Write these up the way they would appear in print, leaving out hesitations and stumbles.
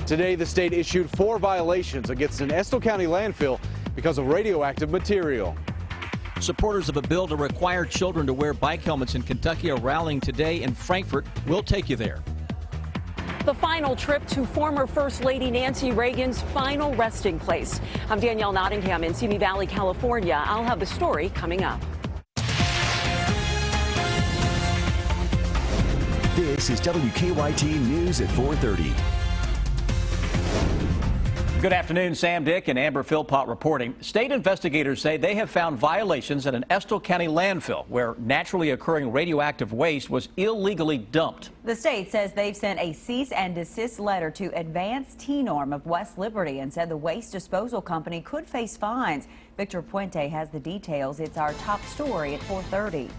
Today, the state issued 4 violations against an Estill County landfill because of radioactive material. Supporters of a bill to require children to wear bike helmets in Kentucky are rallying today in Frankfort. We'll take you there. The final trip to former First Lady Nancy Reagan's final resting place. I'm Danielle Nottingham in Simi Valley, California. I'll have the story coming up. This is WKYT News at 4:30. Good afternoon. Sam Dick and Amber Philpott reporting. State investigators say they have found violations at an Estill County landfill where naturally occurring radioactive waste was illegally dumped. The state says they've sent a cease and desist letter to Advanced T-Norm of West Liberty and said the waste disposal company could face fines. Victor Puente has the details. It's our top story at 4:30.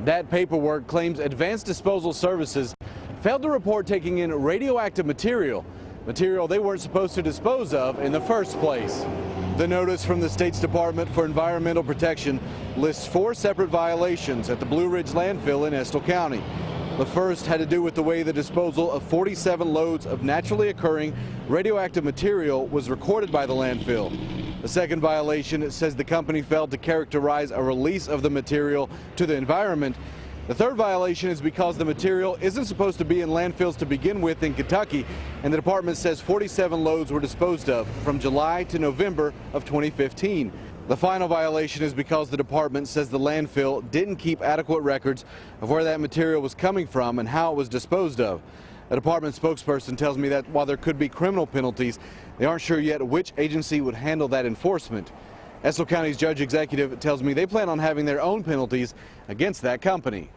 That paperwork claims Advanced Disposal Services failed to report taking in radioactive material they weren't supposed to dispose of in the first place. The notice from the state's Department for Environmental Protection lists 4 separate violations at the Blue Ridge landfill in Estill County. The first had to do with the way the disposal of 47 loads of naturally occurring radioactive material was recorded by the landfill. The second violation says the company failed to characterize a release of the material to the environment. The third violation is because the material isn't supposed to be in landfills to begin with in Kentucky, and the department says 47 loads were disposed of from July to November of 2015. The final violation is because the department says the landfill didn't keep adequate records of where that material was coming from and how it was disposed of. A department spokesperson tells me that while there could be criminal penalties, they aren't sure yet which agency would handle that enforcement. Estill County's judge executive tells me they plan on having their own penalties against that company.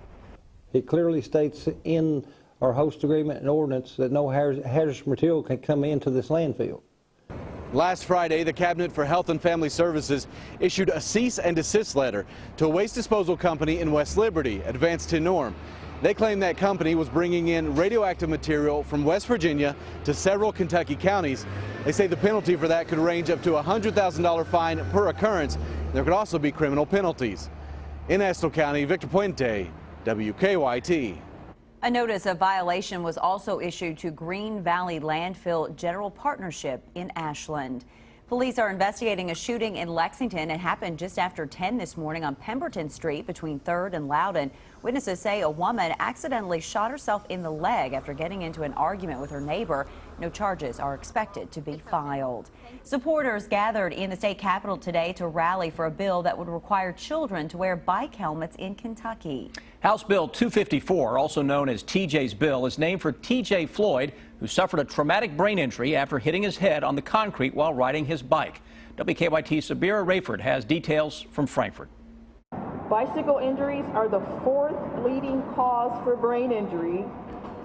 It clearly states in our host agreement and ordinance that no hazardous material can come into this landfill. Last Friday, the Cabinet for Health and Family Services issued a cease and desist letter to a waste disposal company in West Liberty, Advanced T-Norm. They claim that company was bringing in radioactive material from West Virginia to several Kentucky counties. They say the penalty for that could range up to a $100,000 fine per occurrence. There could also be criminal penalties. In Estill County, Victor Puente, WKYT. A notice of violation was also issued to Green Valley Landfill General Partnership in Ashland. Police are investigating a shooting in Lexington. It happened just after 10 this morning on Pemberton Street between 3rd and Loudon. Witnesses say a woman accidentally shot herself in the leg after getting into an argument with her neighbor. No charges are expected to be filed. Supporters gathered in the state capitol today to rally for a bill that would require children to wear bike helmets in Kentucky. House Bill 254, also known as TJ's bill, is named for TJ Floyd, who suffered a traumatic brain injury after hitting his head on the concrete while riding his bike. WKYT's Sabira Rayford has details from Frankfort. Bicycle injuries are the 4th leading cause for brain injury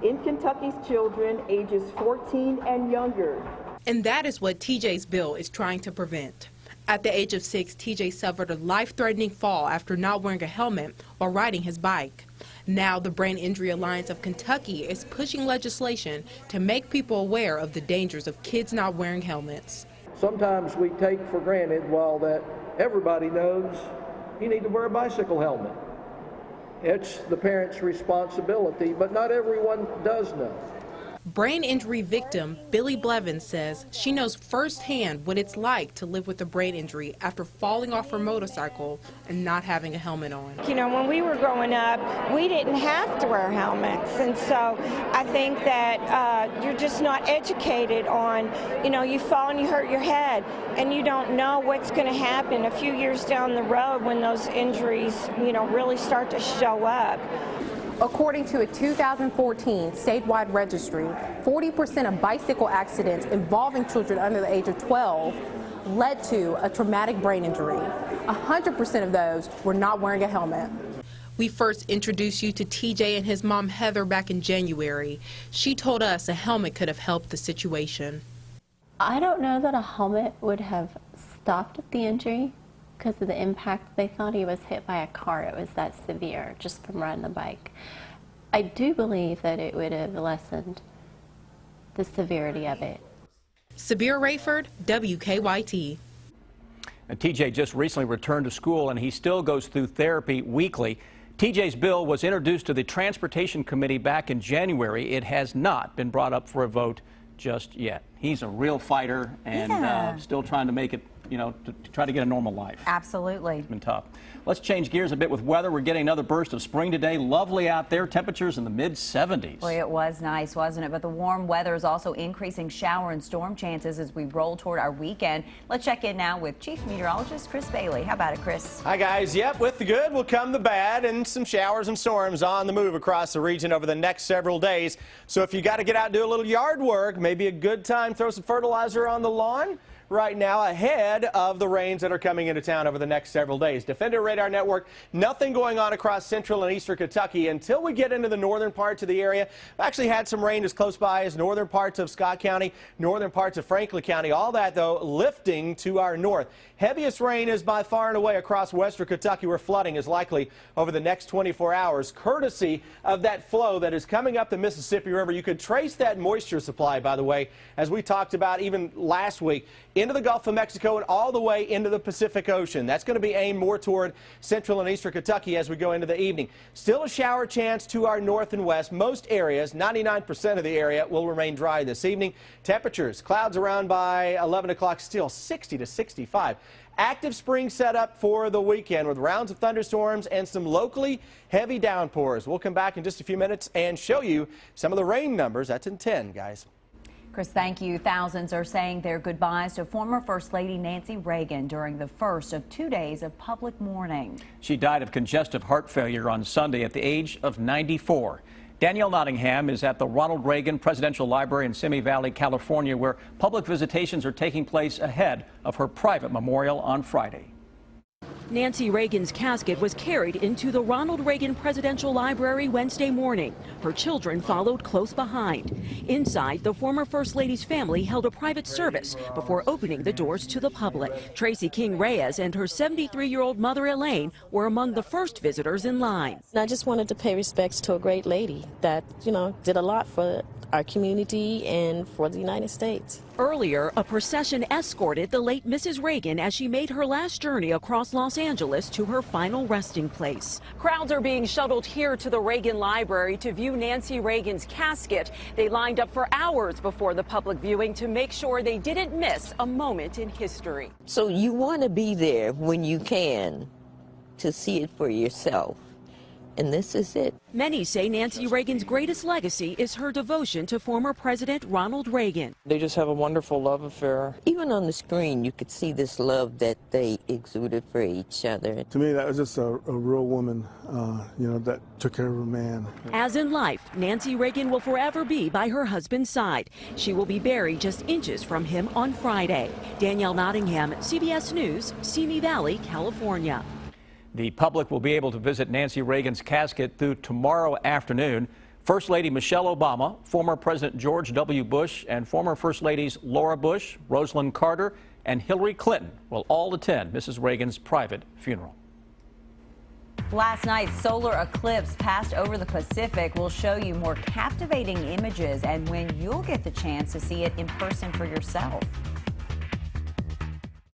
in Kentucky's children ages 14 and younger. And that is what TJ's bill is trying to prevent. At the age of 6, TJ suffered a life-threatening fall after not wearing a helmet while riding his bike. Now, the Brain Injury Alliance of Kentucky is pushing legislation to make people aware of the dangers of kids not wearing helmets. Sometimes we take for granted, while that everybody knows you need to wear a bicycle helmet. It's the parent's responsibility, but not everyone does know. Brain injury victim Billy Blevins says she knows firsthand what it's like to live with a brain injury after falling off her motorcycle and not having a helmet on. You know, when we were growing up, we didn't have to wear helmets, and so I think that you're just not educated on, you know, you fall and you hurt your head, and you don't know what's going to happen a few years down the road when those injuries, you know, really start to show up. According to a 2014 statewide registry, 40% of bicycle accidents involving children under the age of 12 led to a traumatic brain injury. 100% of those were not wearing a helmet. We first introduced you to TJ and his mom Heather back in January. She told us a helmet could have helped the situation. I don't know that a helmet would have stopped the injury because of the impact. They thought he was hit by a car. It was that severe just from riding the bike. I do believe that it would have lessened the severity of it. Sabir Rayford, WKYT. And TJ just recently returned to school, and he still goes through therapy weekly. TJ's bill was introduced to the Transportation Committee back in January. It has not been brought up for a vote just yet. He's a real fighter and still trying to make it, to try to get a normal life. Absolutely. It's been tough. Let's change gears a bit with weather. We're getting another burst of spring today. Lovely out there. Temperatures in the mid-70s. Boy, it was nice, wasn't it? But the warm weather is also increasing shower and storm chances as we roll toward our weekend. Let's check in now with Chief Meteorologist Chris Bailey. How about it, Chris? Hi, guys. Yep, with the good will come the bad, and some showers and storms on the move across the region over the next several days. So if you got to get out and do a little yard work, maybe a good time, throw some fertilizer on the lawn right now ahead of the rains that are coming into town over the next several days. Defender Radar Network, nothing going on across central and eastern Kentucky until we get into the northern parts of the area. We've actually had some rain as close by as northern parts of Scott County, northern parts of Franklin County. All that, though, lifting to our north. Heaviest rain is by far and away across western Kentucky, where flooding is likely over the next 24 hours, courtesy of that flow that is coming up the Mississippi River. You could trace that moisture supply, by the way, as we talked about even last week, into the Gulf of Mexico and all the way into the Pacific Ocean. That's going to be aimed more toward central and eastern Kentucky as we go into the evening. Still a shower chance to our north and west. Most areas, 99% of the area, will remain dry this evening. Temperatures, clouds around by 11 o'clock, still 60 to 65. Active spring setup for the weekend with rounds of thunderstorms and some locally heavy downpours. We'll come back in just a few minutes and show you some of the rain numbers. That's in 10, guys. Chris, thank you. Thousands are saying their goodbyes to former First Lady Nancy Reagan during the first of 2 days of public mourning. She died of congestive heart failure on Sunday at the age of 94. Danielle Nottingham is at the Ronald Reagan Presidential Library in Simi Valley, California, where public visitations are taking place ahead of her private memorial on Friday. Nancy Reagan's casket was carried into the Ronald Reagan Presidential Library Wednesday morning. Her children followed close behind. Inside, the former First Lady's family held a private service before opening the doors to the public. Tracy King Reyes and her 73-year-old mother, Elaine, were among the first visitors in line. I just wanted to pay respects to a great lady that, did a lot for our community and for the United States. Earlier, a procession escorted the late Mrs. Reagan as she made her last journey across Los Angeles to her final resting place. Crowds are being shuttled here to the Reagan Library to view Nancy Reagan's casket. They lined up for hours before the public viewing to make sure they didn't miss a moment in history. So you want to be there when you can to see it for yourself. And this is it. Many say Nancy Reagan's greatest legacy is her devotion to former President Ronald Reagan. They just have a wonderful love affair. Even on the screen, you could see this love that they exuded for each other. To me, that was just a real woman, that took care of a man. As in life, Nancy Reagan will forever be by her husband's side. She will be buried just inches from him on Friday. Danielle Nottingham, CBS News, Simi Valley, California. The public will be able to visit Nancy Reagan's casket through tomorrow afternoon. First Lady Michelle Obama, former President George W. Bush, and former First Ladies Laura Bush, Rosalind Carter, and Hillary Clinton will all attend Mrs. Reagan's private funeral. Last night's solar eclipse passed over the Pacific. We'll show you more captivating images and when you'll get the chance to see it in person for yourself.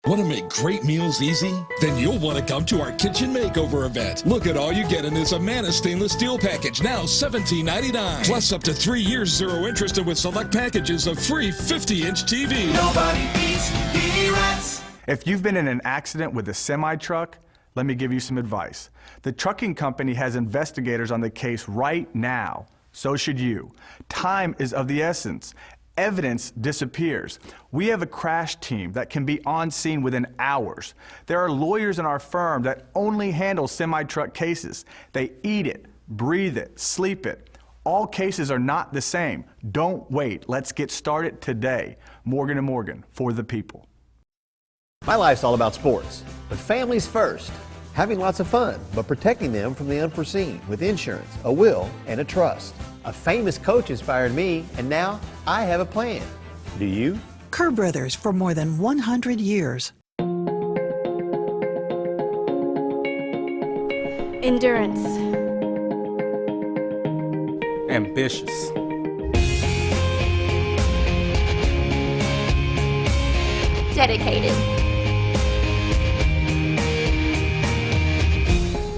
Want to make great meals easy? Then you'll want to come to our kitchen makeover event. Look at all you get in this Amana stainless steel package, now $17.99. Plus up to 3 years, 0 interest, and with select packages of free 50-inch TV. Nobody beats P-Rats. If you've been in an accident with a semi-truck, let me give you some advice. The trucking company has investigators on the case right now. So should you. Time is of the essence. Evidence disappears. We have a crash team that can be on scene within hours. There are lawyers in our firm that only handle semi-truck cases. They eat it, breathe it, sleep it. All cases are not the same. Don't wait. Let's get started today. Morgan & Morgan, for the people. My life's all about sports, but families first. Having lots of fun, but protecting them from the unforeseen with insurance, a will, and a trust. A famous coach inspired me, and now I have a plan. Do you? Kerr Brothers for more than 100 years. Endurance. Ambitious. Dedicated.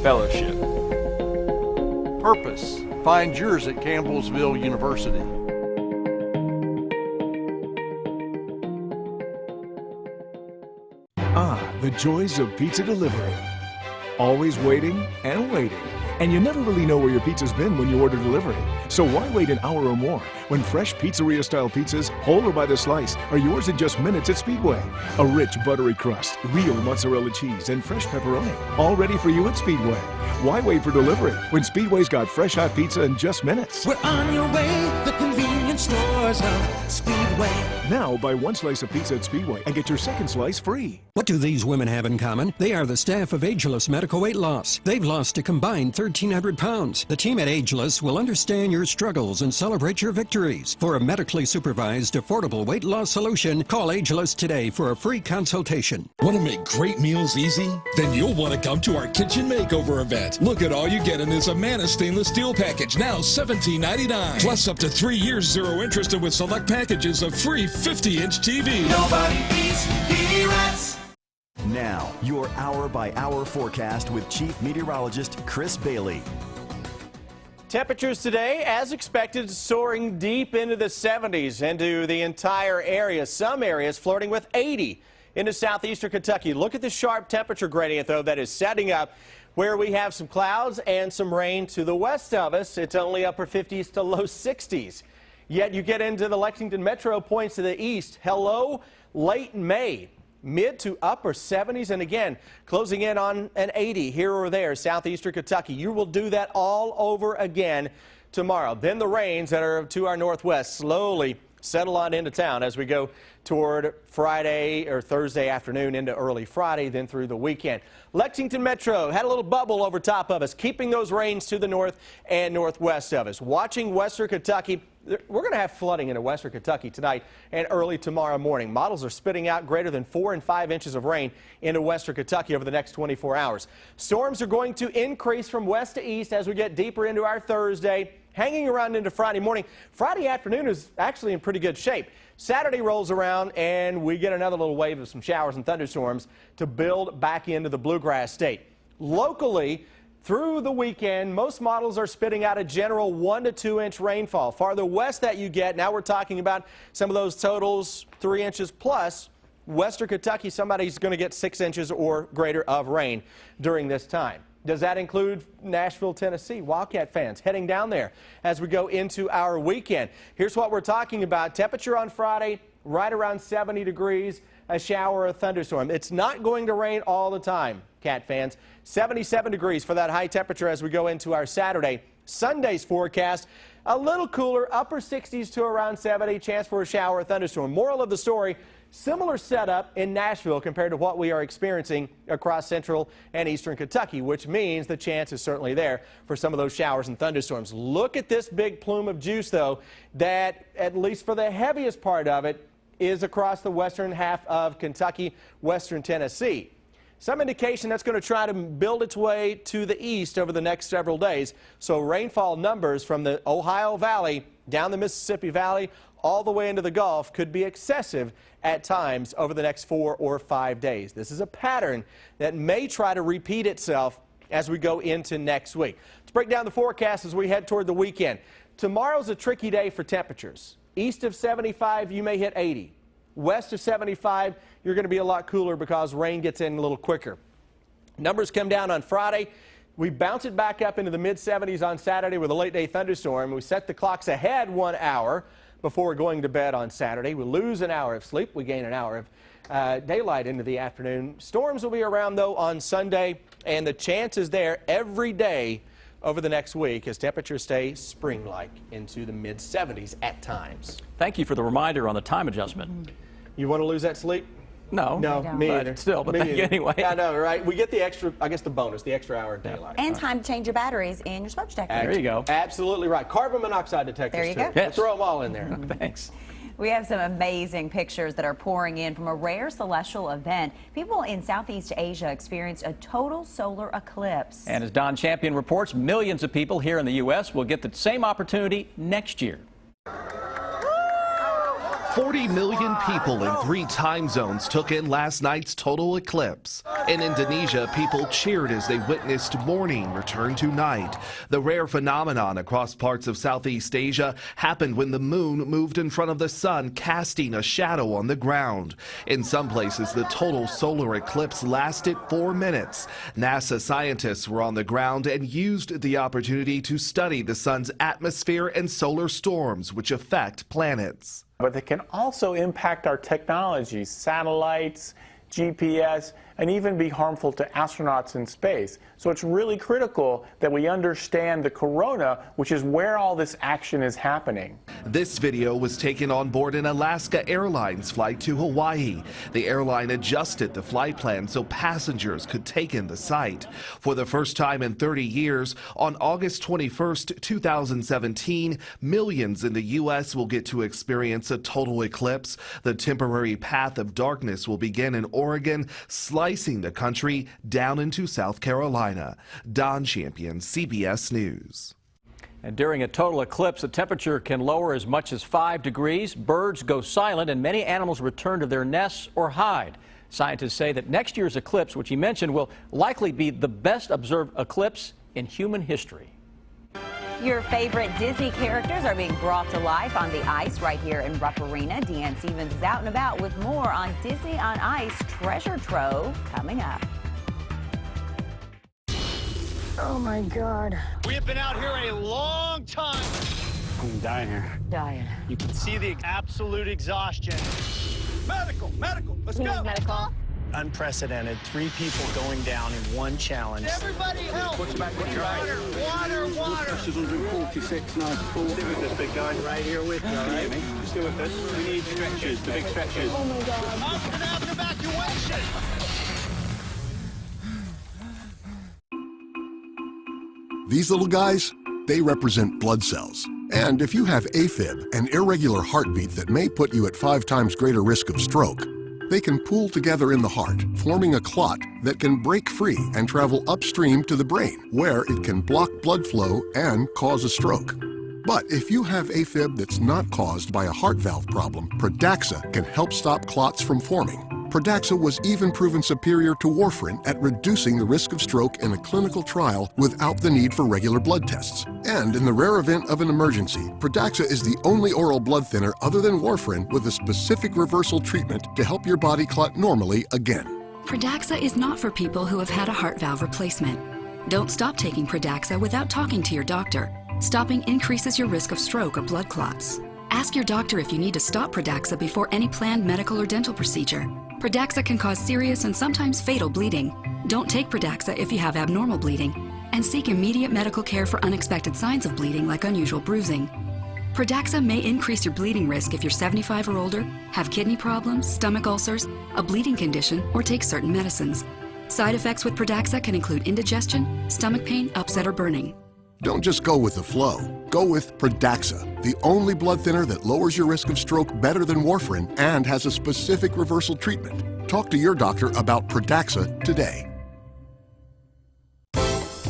Fellowship. Purpose. Find yours at Campbellsville University. Ah, the joys of pizza delivery. Always waiting and waiting. And you never really know where your pizza's been when you order delivery. So why wait an hour or more when fresh pizzeria-style pizzas, whole or by the slice, are yours in just minutes at Speedway? A rich, buttery crust, real mozzarella cheese, and fresh pepperoni, all ready for you at Speedway. Why wait for delivery when Speedway's got fresh hot pizza in just minutes? We're on your way, the convenience stores of Speedway. Now buy one slice of pizza at Speedway and get your second slice free. What do these women have in common? They are the staff of Ageless Medical Weight Loss. They've lost a combined 1,300 pounds. The team at Ageless will understand your struggles and celebrate your victories. For a medically supervised, affordable weight loss solution, call Ageless today for a free consultation. Want to make great meals easy? Then you'll want to come to our kitchen makeover event. Look at all you get in this Amana stainless steel package, now $17.99. Plus up to 3 years zero interest and with select packages of free 50-inch TV. Nobody beats P-Rats. Now, your hour-by-hour forecast with Chief Meteorologist Chris Bailey. Temperatures today, as expected, soaring deep into the 70s into the entire area. Some areas flirting with 80 into southeastern Kentucky. Look at the sharp temperature gradient, though, that is setting up where we have some clouds and some rain to the west of us. It's only upper 50s to low 60s. Yet you get into the Lexington metro points to the east. Hello, late May. Mid to upper 70s, and again, closing in on an 80 here or there, southeastern Kentucky. You will do that all over again tomorrow. Then the rains that are to our northwest slowly settle on into town as we go toward Friday or Thursday afternoon into early Friday, then through the weekend. Lexington Metro had a little bubble over top of us, keeping those rains to the north and northwest of us. Watching western Kentucky, we're going to have flooding into western Kentucky tonight and early tomorrow morning. Models are spitting out greater than 4 and 5 inches of rain into western Kentucky over the next 24 hours. Storms are going to increase from west to east as we get deeper into our Thursday, hanging around into Friday morning. Friday afternoon is actually in pretty good shape. Saturday rolls around and we get another little wave of some showers and thunderstorms to build back into the bluegrass state. Locally, through the weekend, most models are spitting out a general 1 to 2 inch rainfall. Farther west that you get, now we're talking about some of those totals 3 inches plus. Western Kentucky, somebody's going to get 6 inches or greater of rain during this time. Does that include Nashville, Tennessee? Wildcat fans heading down there as we go into our weekend. Here's what we're talking about. Temperature on Friday, right around 70 degrees, a shower or a thunderstorm. It's not going to rain all the time, Cat fans. 77 degrees for that high temperature as we go into our Saturday. Sunday's forecast, a little cooler, upper 60s to around 70, chance for a shower or thunderstorm. Moral of the story, similar setup in Nashville compared to what we are experiencing across central and eastern Kentucky, which means the chance is certainly there for some of those showers and thunderstorms. Look at this big plume of juice, though, that at least for the heaviest part of it is across the western half of Kentucky, western Tennessee. Some indication that's going to try to build its way to the east over the next several days. So rainfall numbers from the Ohio Valley down the Mississippi Valley all the way into the Gulf could be excessive at times over the next 4 or 5 days. This is a pattern that may try to repeat itself as we go into next week. Let's break down the forecast as we head toward the weekend. Tomorrow's a tricky day for temperatures. East of 75, you may hit 80. West of 75, you're going to be a lot cooler because rain gets in a little quicker. Numbers come down on Friday. We bounce it back up into the mid-70s on Saturday with a late-day thunderstorm. We set the clocks ahead 1 hour before going to bed on Saturday. We lose an hour of sleep. We gain an hour of daylight into the afternoon. Storms will be around, though, on Sunday, and the chance is there every day over the next week as temperatures stay spring-like into the mid-70s at times. Thank you for the reminder on the time adjustment. You want to lose that sleep? No, me either. But still, but thank you anyway. Yeah, I know, right? We get the extra, I guess the bonus, the extra hour of daylight. And time to change your batteries in your smoke detector. There you go. Absolutely right. Carbon monoxide detectors, there you too. go. Yes. Throw them all in there. Thanks. We have some amazing pictures that are pouring in from a rare celestial event. People in Southeast Asia experienced a total solar eclipse. And as Don Champion reports, millions of people here in the U.S. will get the same opportunity next year. 40 million people in 3 time zones took in last night's total eclipse. In Indonesia, people cheered as they witnessed morning return to night. The rare phenomenon across parts of Southeast Asia happened when the moon moved in front of the sun, casting a shadow on the ground. In some places, the total solar eclipse lasted 4 minutes. NASA scientists were on the ground and used the opportunity to study the sun's atmosphere and solar storms, which affect planets. But they can also impact our technology, satellites, GPS, and even be harmful to astronauts in space. So it's really critical that we understand the corona, which is where all this action is happening. This video was taken on board an Alaska Airlines flight to Hawaii. The airline adjusted the flight plan so passengers could take in the sight. For the first time in 30 years, on August 21st, 2017, millions in the U.S. will get to experience a total eclipse. The temporary path of darkness will begin in Oregon, slicing the country down into South Carolina. Don Champion, CBS News. And during a total eclipse, the temperature can lower as much as 5 degrees. Birds go silent and many animals return to their nests or hide. Scientists say that next year's eclipse, which he mentioned, will likely be the best observed eclipse in human history. Your favorite Disney characters are being brought to life on the ice right here in Rupp Arena. Deanne Stevens is out and about with more on Disney on Ice Treasure Trove coming up. Oh my God. We have been out here a long time. I'm dying here. Dying. You can see the absolute exhaustion. Medical, let's go. Medical. Unprecedented. 3 people going down in one challenge. Everybody help. Water. Pressure's 146.94. With this big guy right here with you, all right? Stay with us. We need stretchers, the big stretchers. Oh my God. I'm gonna have an evacuation. These little guys, they represent blood cells. And if you have AFib, an irregular heartbeat that may put you at 5 times greater risk of stroke, they can pool together in the heart, forming a clot that can break free and travel upstream to the brain, where it can block blood flow and cause a stroke. But if you have AFib that's not caused by a heart valve problem, Pradaxa can help stop clots from forming. Pradaxa was even proven superior to warfarin at reducing the risk of stroke in a clinical trial without the need for regular blood tests. And in the rare event of an emergency, Pradaxa is the only oral blood thinner other than warfarin with a specific reversal treatment to help your body clot normally again. Pradaxa is not for people who have had a heart valve replacement. Don't stop taking Pradaxa without talking to your doctor. Stopping increases your risk of stroke or blood clots. Ask your doctor if you need to stop Pradaxa before any planned medical or dental procedure. Pradaxa can cause serious and sometimes fatal bleeding. Don't take Pradaxa if you have abnormal bleeding, and seek immediate medical care for unexpected signs of bleeding like unusual bruising. Pradaxa may increase your bleeding risk if you're 75 or older, have kidney problems, stomach ulcers, a bleeding condition, or take certain medicines. Side effects with Pradaxa can include indigestion, stomach pain, upset, or burning. Don't just go with the flow. Go with Pradaxa, the only blood thinner that lowers your risk of stroke better than warfarin and has a specific reversal treatment. Talk to your doctor about Pradaxa today.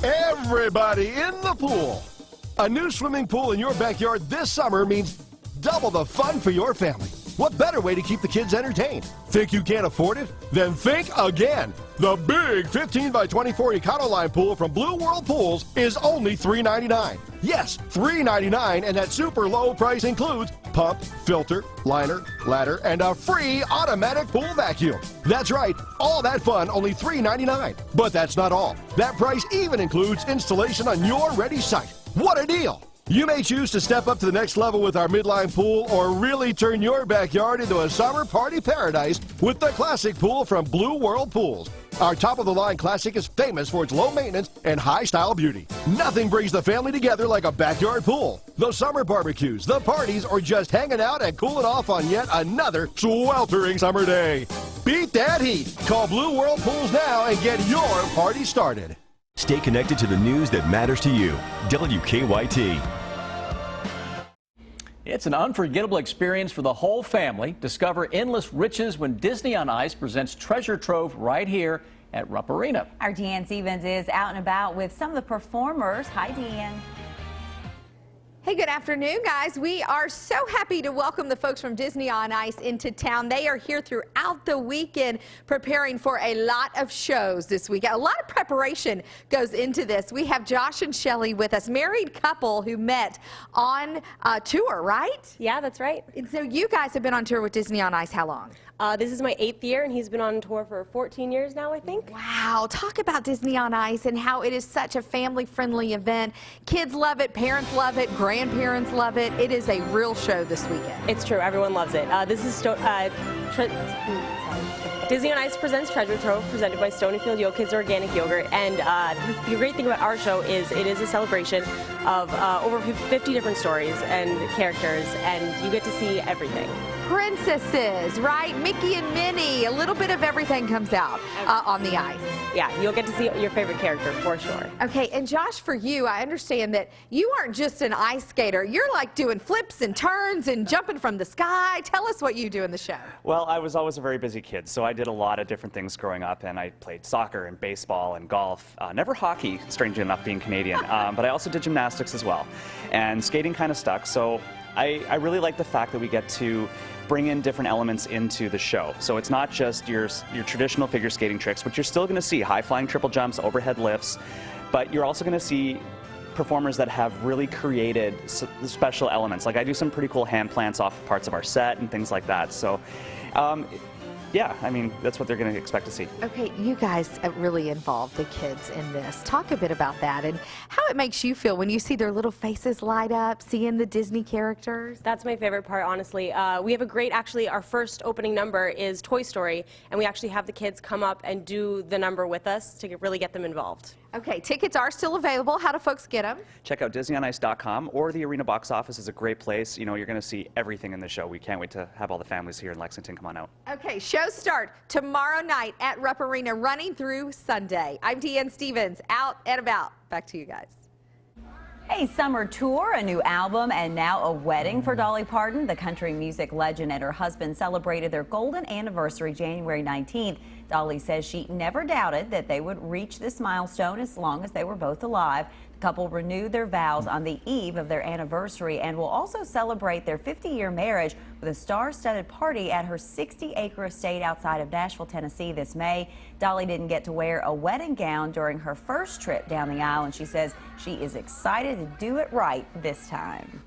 Everybody in the pool. A new swimming pool in your backyard this summer means double the fun for your family. What better way to keep the kids entertained? Think you can't afford it? Then think again. The big 15 by 24 Econoline pool from Blue World Pools is only $3.99. Yes, $3.99, and that super low price includes pump, filter, liner, ladder, and a free automatic pool vacuum. That's right, all that fun, only $3.99. But that's not all. That price even includes installation on your ready site. What a deal! You may choose to step up to the next level with our midline pool or really turn your backyard into a summer party paradise with the classic pool from Blue World Pools. Our top-of-the-line classic is famous for its low maintenance and high-style beauty. Nothing brings the family together like a backyard pool. Those summer barbecues, the parties, or just hanging out and cooling off on yet another sweltering summer day. Beat that heat. Call Blue World Pools now and get your party started. Stay connected to the news that matters to you. WKYT. It's an unforgettable experience for the whole family. Discover endless riches when Disney on Ice presents Treasure Trove right here at Rupp Arena. Our Deanne Stevens is out and about with some of the performers. Hi, Deanne. Hey, good afternoon, guys. We are so happy to welcome the folks from Disney on Ice into town. They are here throughout the weekend preparing for a lot of shows this weekend. A lot of preparation goes into this. We have Josh and Shelly with us, married couple who met on tour, right? Yeah, that's right. And so you guys have been on tour with Disney on Ice how long? This is my 8th year, and he's been on tour for 14 years now, I think. Wow. Talk about Disney on Ice and how it is such a family-friendly event. Kids love it, parents love it, grandparents love it. It is a real show this weekend. It's true. Everyone loves it. This is Disney on Ice presents Treasure Trove, presented by Stonyfield Yo Kids Organic Yogurt. And the great thing about our show is it is a celebration of over 50 different stories and characters, and you get to see everything. Princesses, right? Mickey and Minnie, a little bit of everything comes out on the ice. Yeah, you'll get to see your favorite character for sure. Okay, and Josh, for you, I understand that you aren't just an ice skater. You're like doing flips and turns and jumping from the sky. Tell us what you do in the show. Well, I was always a very busy kid, so I did a lot of different things growing up, and I played soccer and baseball and golf. Never hockey, strangely enough, being Canadian, but I also did gymnastics as well. And skating kind of stuck, so I really like the fact that we get to bring in different elements into the show. So it's not just your traditional figure skating tricks, which you're still going to see, high-flying triple jumps, overhead lifts, but you're also going to see performers that have really created special elements. Like I do some pretty cool hand plants off parts of our set and things like that. So yeah, I mean, that's what they're going to expect to see. Okay, you guys really involve the kids in this. Talk a bit about that and how it makes you feel when you see their little faces light up, seeing the Disney characters. That's my favorite part, honestly. We have a great, actually, our first opening number is Toy Story, and we actually have the kids come up and do the number with us to really get them involved. Okay, tickets are still available. How do folks get them? Check out DisneyOnIce.com, or the Arena Box Office is a great place. You know, you're going to see everything in the show. We can't wait to have all the families here in Lexington come on out. Okay, shows start tomorrow night at Rupp Arena, running through Sunday. I'm Deanne Stevens, out and about. Back to you guys. A summer tour, a new album, and now a wedding for Dolly Parton. The country music legend and her husband celebrated their golden anniversary January 19th. Dolly says she never doubted that they would reach this milestone as long as they were both alive. The couple renewed their vows on the eve of their anniversary and will also celebrate their 50-year marriage with a star-studded party at her 60-acre estate outside of Nashville, Tennessee this May. Dolly didn't get to wear a wedding gown during her first trip down the aisle, and she says she is excited to do it right this time.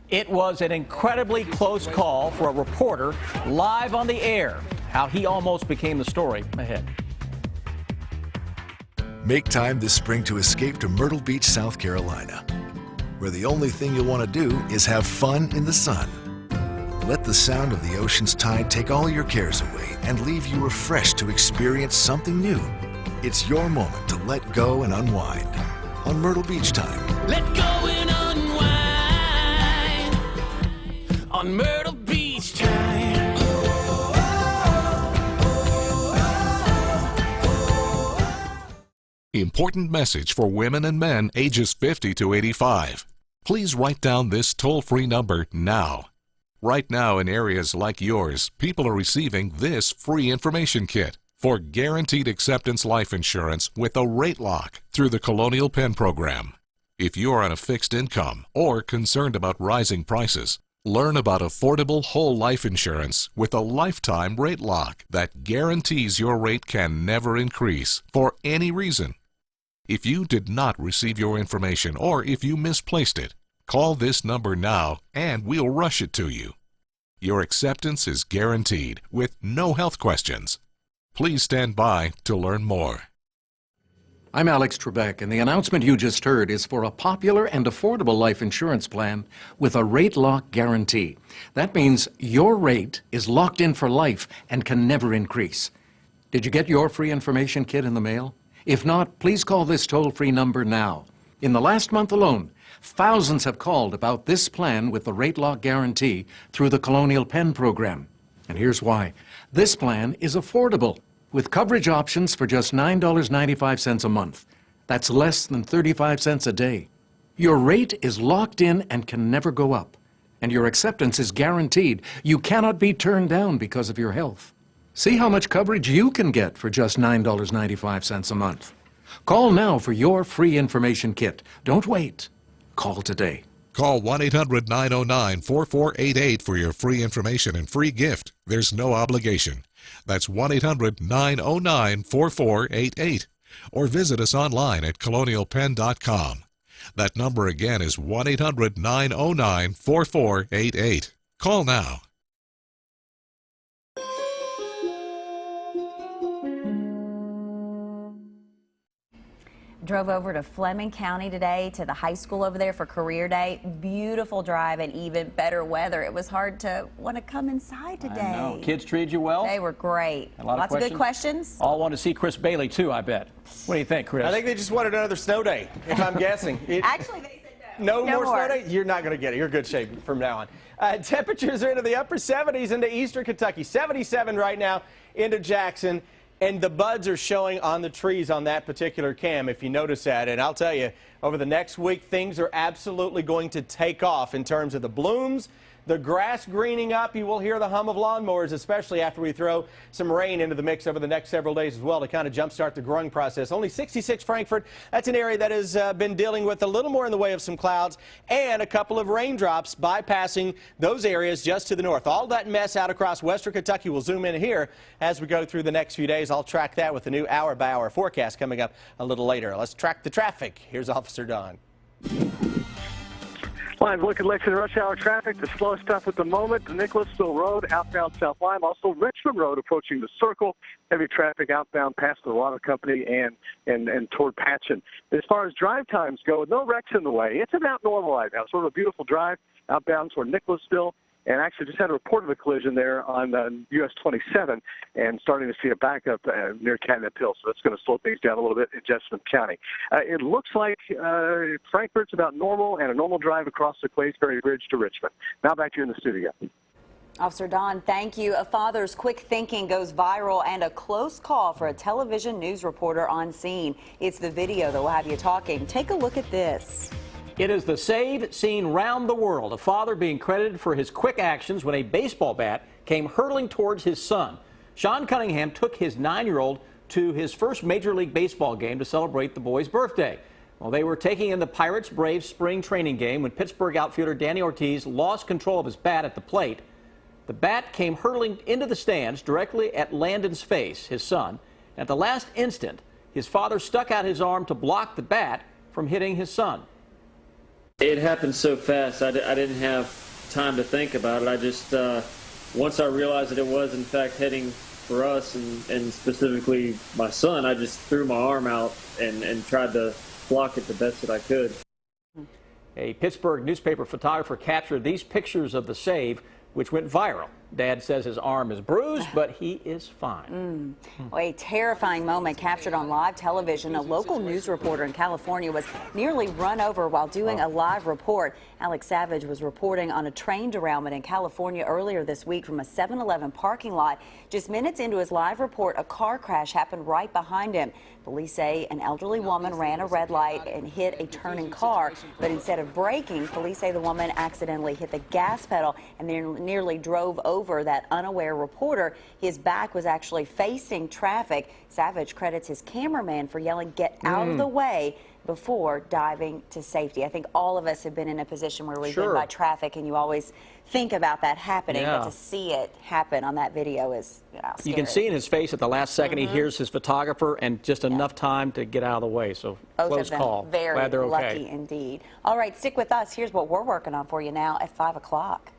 It was an incredibly close call for a reporter live on the air. How he almost became the story ahead. Make time this spring to escape to Myrtle Beach, South Carolina, where the only thing you'll want to do is have fun in the sun. Let the sound of the ocean's tide take all your cares away and leave you refreshed to experience something new. It's your moment to let go and unwind on Myrtle Beach Time. Let go and unwind on Myrtle Beach Time. Important message for women and men ages 50 to 85. Please write down this toll-free number now. Right now in areas like yours, people are receiving this free information kit for guaranteed acceptance life insurance with a rate lock through the Colonial Penn program. If you are on a fixed income or concerned about rising prices, learn about affordable whole life insurance with a lifetime rate lock that guarantees your rate can never increase for any reason. If you did not receive your information or if you misplaced it, call this number now and we'll rush it to you. Your acceptance is guaranteed with no health questions. Please stand by to learn more. I'm Alex Trebek, and the announcement you just heard is for a popular and affordable life insurance plan with a rate lock guarantee. That means your rate is locked in for life and can never increase. Did you get your free information kit in the mail? If not, please call this toll-free number now. In the last month alone, thousands have called about this plan with the rate lock guarantee through the Colonial Penn program. And here's why. This plan is affordable, with coverage options for just $9.95 a month. That's less than 35 cents a day. Your rate is locked in and can never go up. And your acceptance is guaranteed. You cannot be turned down because of your health. See how much coverage you can get for just $9.95 a month. Call now for your free information kit. Don't wait. Call today. Call 1-800-909-4488 for your free information and free gift. There's no obligation. That's 1-800-909-4488. Or visit us online at colonialpenn.com. That number again is 1-800-909-4488. Call now. Drove over to Fleming County today to the high school over there for career day. Beautiful drive and even better weather. It was hard to want to come inside today. I know. Kids treated you well? They were great. Lots of good questions. All want to see Chris Bailey, too, I bet. What do you think, Chris? I think they just wanted another snow day, if I'm guessing. Actually, they said no. No more snow day? You're not going to get it. You're in good shape from now on. Temperatures are into the upper 70s into eastern Kentucky. 77 right now into Jackson. And the buds are showing on the trees on that particular cam, if you notice that. And I'll tell you, over the next week, things are absolutely going to take off in terms of the blooms, the grass greening up. You will hear the hum of lawnmowers, especially after we throw some rain into the mix over the next several days as well to kind of jumpstart the growing process. Only 66 Frankfort. That's an area that has been dealing with a little more in the way of some clouds and a couple of raindrops bypassing those areas just to the north. All that mess out across western Kentucky will zoom in here as we go through the next few days. I'll track that with the new hour-by-hour forecast coming up a little later. Let's track the traffic. Here's Officer Don. Live look at Lexington rush hour traffic. The slow stuff at the moment, the Nicholasville Road, outbound South Lime, also Richmond Road approaching the Circle. Heavy traffic outbound past the Water Company and toward Patchen. As far as drive times go, no wrecks in the way. It's about normal right now. Sort of a beautiful drive outbound toward Nicholasville. And actually just had a report of a collision there on US 27 and starting to see a backup near Catnip Hill. So that's going to slow things down a little bit in Jessamine County. It looks like Frankfort's about normal and a normal drive across the Claysbury Bridge to Richmond. Now back to you in the studio. Officer Don, thank you. A father's quick thinking goes viral and a close call for a television news reporter on scene. It's the video that will have you talking. Take a look at this. It is the save seen round the world. A father being credited for his quick actions when a baseball bat came hurtling towards his son. Sean Cunningham took his 9-year-old to his first Major League Baseball game to celebrate the boy's birthday. Well, they were taking in the Pirates-Braves spring training game when Pittsburgh outfielder Danny Ortiz lost control of his bat at the plate. The bat came hurtling into the stands directly at Landon's face, his son. At the last instant, his father stuck out his arm to block the bat from hitting his son. It happened so fast, I didn't have time to think about it. I just, once I realized that it was in fact heading for us and specifically my son, I just threw my arm out and tried to block it the best that I could. A Pittsburgh newspaper photographer captured these pictures of the save, which went viral. Dad says his arm is bruised, but he is fine. Well, a terrifying moment captured on live television. A local news reporter in California was nearly run over while doing a live report. Alex Savage was reporting on a train derailment in California earlier this week from a 7-Eleven parking lot. Just minutes into his live report, a car crash happened right behind him. Police say an elderly woman ran a red light and hit a turning car, but instead of braking, police say the woman accidentally hit the gas pedal and then nearly drove over that unaware reporter. His back was actually facing traffic. Savage credits his cameraman for yelling, "Get out of the way," before diving to safety. I think all of us have been in a position where we've been by traffic and you always think about that happening, but to see it happen on that video is scary. You can see in his face at the last second he hears his photographer and just enough time to get out of the way. So close call. Very Glad they're lucky okay. indeed. All right, stick with us. Here's what we're working on for you now at 5 o'clock.